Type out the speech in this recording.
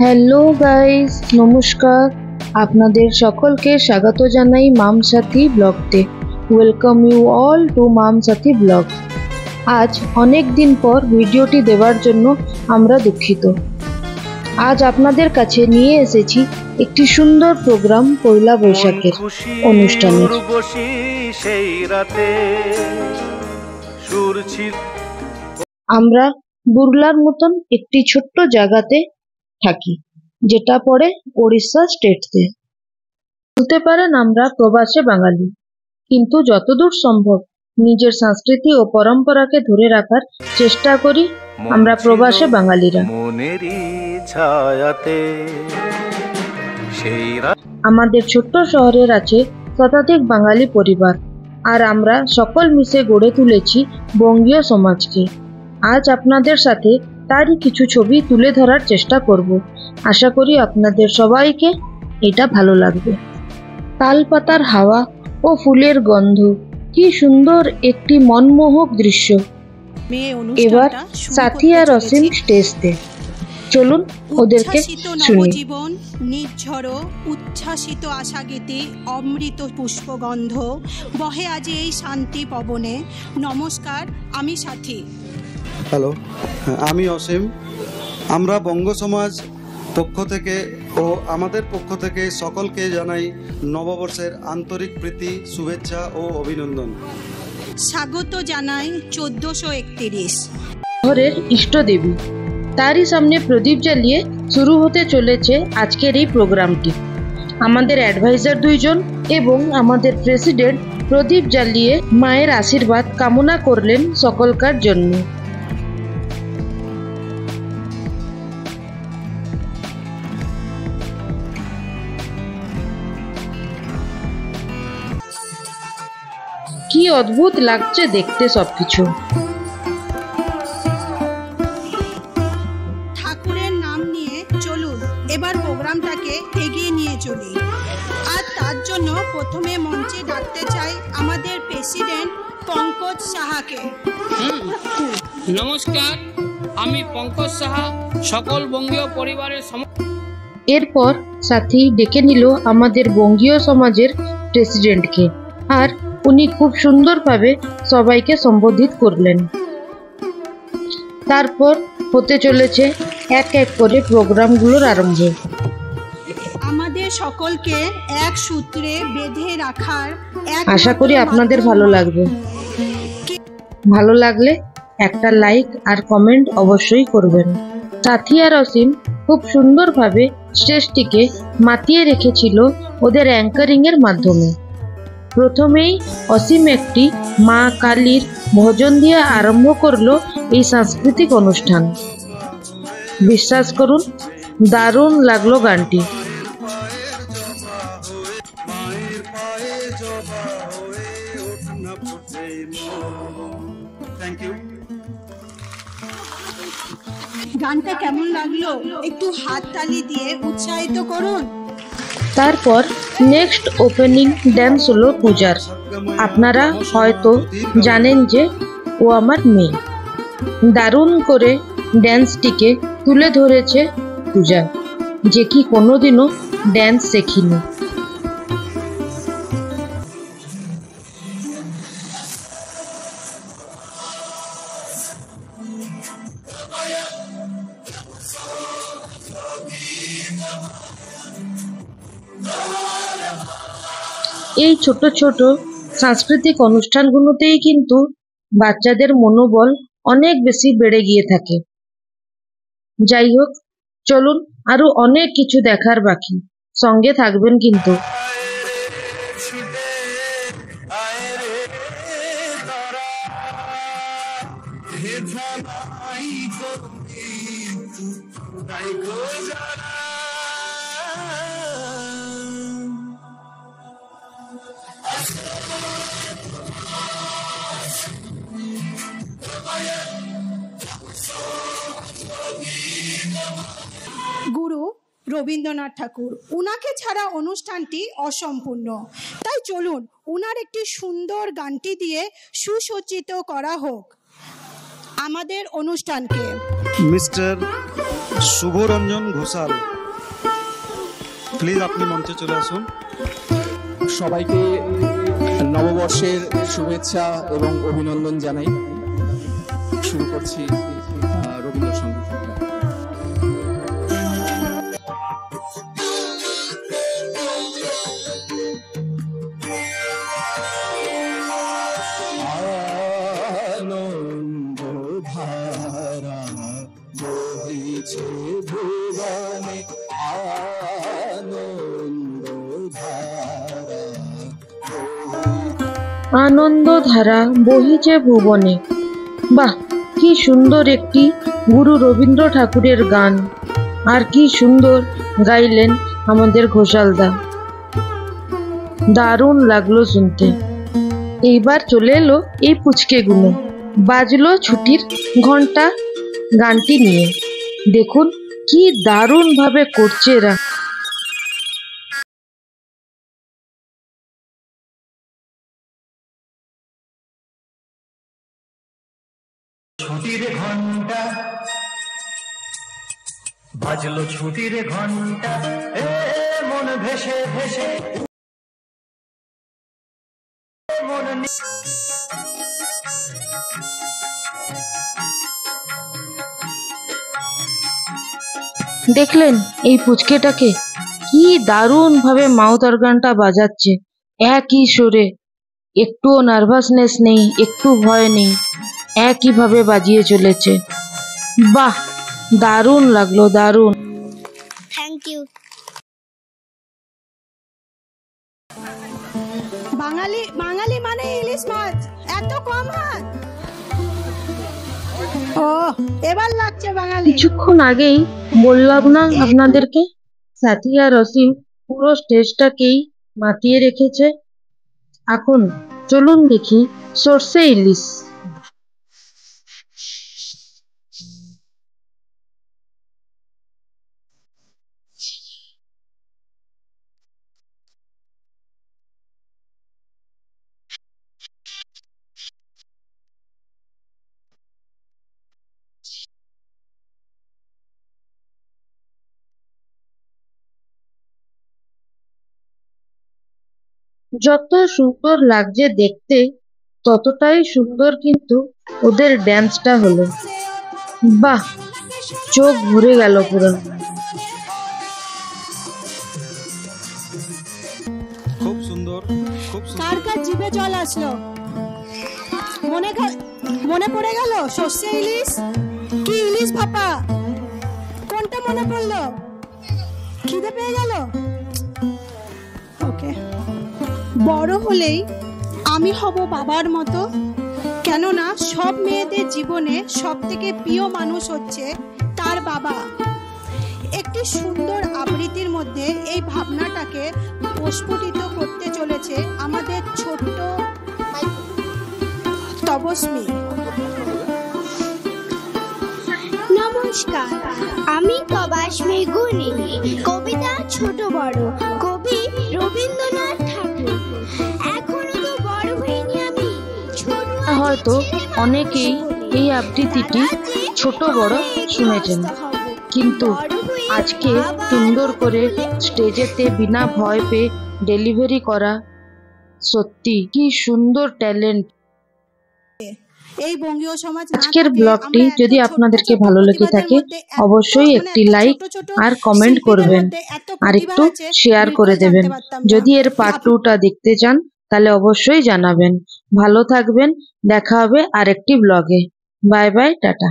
Hello guys, নমস্কার। আপনাদের সকলকে স্বাগত জানাই মাম সাথী ব্লগতে। Welcome you all two ma'am Sathi blog. আজ অনেক দিন পর ভিডিওটি দেওয়ার জন্য আমরা দুঃখিত। আজ আপনাদের কাছে নিয়ে এসেছি একটি সুন্দর প্রোগ্রাম পয়লা বৈশাখের অনুষ্ঠানের। আমরা বুরলার মতন একটি ছোট্ট জায়গাতে থাকি, যেটা পড়ে ওড়িশা স্টেটে। বলতে পারেন আমরা প্রবাসী বাঙালি, কিন্তু যতদূর সম্ভব নিজের সংস্কৃতি ও পরম্পরাকে ধরে রাখার চেষ্টা করি আমরা প্রবাসী বাঙালিরা। আমাদের ছোট্ট শহরের আছে শতাধিক বাঙালি পরিবার, আর আমরা সকল মিশে গড়ে তুলেছি বঙ্গীয় সমাজকে। আজ আপনাদের সাথে তারই কিছু ছবি তুলে ধরার চেষ্টা করব। আশা করি আপনাদের সবাইকে এটা ভালো লাগবে। তালপাতার হাওয়া ও ফুলের গন্ধ, কি সুন্দর একটি মনমোহক দৃশ্য। এবার সাথী আর অসীম স্টেজে, চলুন ওদেরকে শুনি। জীবন নির্ঝর উচ্ছ্বাসিত আশাগীতি, অমৃত পুষ্পগন্ধ বহে আজ এই শান্তি পবনে। নমস্কার, আমি সাথী। হ্যালো, আমি অসীম। আমরা বঙ্গ সমাজ পক্ষ থেকে ও আমাদের পক্ষ থেকে সকলকে জানাই নববর্ষের আন্তরিক প্রীতি, শুভেচ্ছা ও অভিনন্দন। স্বাগত জানাই 1431 শহরের ইষ্টদেবী, তারই সামনে প্রদীপ জ্বালিয়ে শুরু হতে চলেছে আজকের এই প্রোগ্রামটি। আমাদের অ্যাডভাইজার দুইজন এবং আমাদের প্রেসিডেন্ট প্রদীপ জ্বালিয়ে মায়ের আশীর্বাদ কামনা করলেন সকলকার জন্য। কি অদ্ভুত লাগছে দেখতে সবকিছু। ঠাকুরের নাম নিয়ে চলুন এবার প্রোগ্রামটাকে এগিয়ে নিয়ে চলি। আর তার জন্য প্রথমে মঞ্চে ডাকতে চাই আমাদের প্রেসিডেন্ট পঙ্কজ সাহাকে। নমস্কার, আমি পঙ্কজ সাহা, সকল বঙ্গীয় পরিবারের। এরপর সাথী ডেকে নিল আমাদের বঙ্গীয় সমাজের প্রেসিডেন্টকে, আর উনি খুব সুন্দরভাবে সবাইকে সম্বোধিত করলেন। তারপর হতে চলেছে এক এক করে প্রোগ্রামগুলোর আরম্ভ। আমাদের সকলকে এক সূত্রে বেঁধে রাখার আশা করি আপনাদের ভালো লাগবে। ভালো লাগলে একটা লাইক আর কমেন্ট অবশ্যই করবেন। সাথী আর অসীম খুব সুন্দরভাবে স্টেজটিকে মাতিয়ে রেখেছিল ওদের অ্যাঙ্কারিং এর মাধ্যমে। প্রথমেই অসীম একটি মা কালীর ভজন দিয়ে আরম্ভ করলো এই সাংস্কৃতিক অনুষ্ঠান। বিশ্বাস করুন, দারুণ লাগলো গানটি। গানটা কেমন লাগলো একটু হাততালি দিয়ে উৎসাহিত করুন। তারপর নেক্সট ওপেনিং ড্যান্স হলো পূজার। আপনারা হয়তো জানেন যে ও আমার মেয়ে। দারুণ করে ড্যান্সটিকে তুলে ধরেছে পূজা, যে কি কোনোদিনও ড্যান্স শেখেনি। এই ছোট ছোট সাংস্কৃতিক অনুষ্ঠানগুলোতেই কিন্তু বাচ্চাদের মনোবল অনেক বেশি বেড়ে গিয়ে থাকে। যাই হোক, চলুন আরো অনেক কিছু দেখার বাকি, সঙ্গে থাকবেন কিন্তু। গুরু রবীন্দ্রনাথ ঠাকুর, উনাকে ছাড়া অনুষ্ঠানটি অসম্পূর্ণ। তাই চলুন উনার একটি সুন্দর গানটি দিয়ে সুসজ্জিত করা হোক আমাদের অনুষ্ঠানকে। মিস্টার শুভরঞ্জন ঘোষাল। প্লিজ আপনি মঞ্চে চলে আসুন। সবাইকে নববর্ষের শুভেচ্ছা এবং অভিনন্দন জানাই। শুরু করছি রবীন্দ্রসঙ্গীত। আনন্দ ধারা বহিছে ভুবনে, আনন্দ ধারা আনন্দধারা বহিছে ভুবনে। বাহ, কি সুন্দর একটি গুরু রবীন্দ্র ঠাকুরের গান, আর কি সুন্দর গাইলেন আমাদের ঘোষালদা। দারুণ লাগলো শুনতে। এইবার চলে এলো এই পুচকেগুলো, বাজলো ছুটির ঘন্টা গানটি নিয়ে। দেখুন কি দারুণ ভাবে করছে এরা। ছুটির ঘন্টা বাজলো, ছুটির ঘন্টা, এ মন ভেসে ভেসে মন দেখলেন এই পুচকেটাকে কি দারুণ ভাবে মাউথ অর্গানটা বাজাচ্ছে একই সুরে। একটুও নার্ভাসনেস নেই, একটু ভয় নেই, একই ভাবে বাজিয়ে চলেছে। বাহ, দারুণ লাগলো, দারুণ। Thank you. বাঙালি বাঙালি মানে ইলিশ মাছ, এত কম হাত। ও, এবার লাগছে বাঙালি। কিছুক্ষণ আগেই বললাম না আপনাদেরকে, সাথী আর অসীম পুরো স্টেজটাকেই মাতিয়ে রেখেছে। এখন চলুন দেখি সর্ষে ইলিশ। যত সুন্দর লাগছে দেখতে, ততটাই সুন্দর কিন্তু ওদের ড্যান্সটা হলো। বাহ, চোখ ভরে গেল পুরো। খুব সুন্দর, খুব সুন্দর। কার কার জিভে জল আসলো? মনে পড়ে গেল সর্ষে ইলিশ কি ইলিশ ভাপা? কোনটা মনে পড়লো? খিদে পেয়ে গেল। ওকে, বড় হলেই আমি হব বাবার মতো, কেননা সব মেয়েদের জীবনে সব থেকে প্রিয় মানুষ হচ্ছে তার বাবা। একটি সুন্দর আবৃত্তির মধ্যে এই ভাবনাটাকে প্রস্ফুটিত করতে চলেছে আমাদের ছোট্ট তবস্মী। নমস্কার, আমি তবাস্মী গুণী। কবিতা ছোট বড়, কবি রবীন্দ্রনাথ ঠাকুর। এখনো তো বড় হইনি আমি, ছোট হয়তো অনেকেই এই আবৃত্তিটি ছোট বড় শুনেছেন, কিন্তু আজকে সুন্দর করে স্টেজেতে বিনা ভয় পেয়ে ডেলিভারি করা, সত্যি কি সুন্দর ট্যালেন্ট। এই বঙ্গীয় সমাজ আজকের ব্লগটি যদি আপনাদেরকে ভালো লেগে থাকে অবশ্যই একটি লাইক আর কমেন্ট করবেন, আর একটু শেয়ার করে দেবেন। যদি এর পার্ট 2টা দেখতে চান তাহলে অবশ্যই জানাবেন। ভালো থাকবেন, দেখা হবে আরেকটি ব্লগে। Bye bye, tata.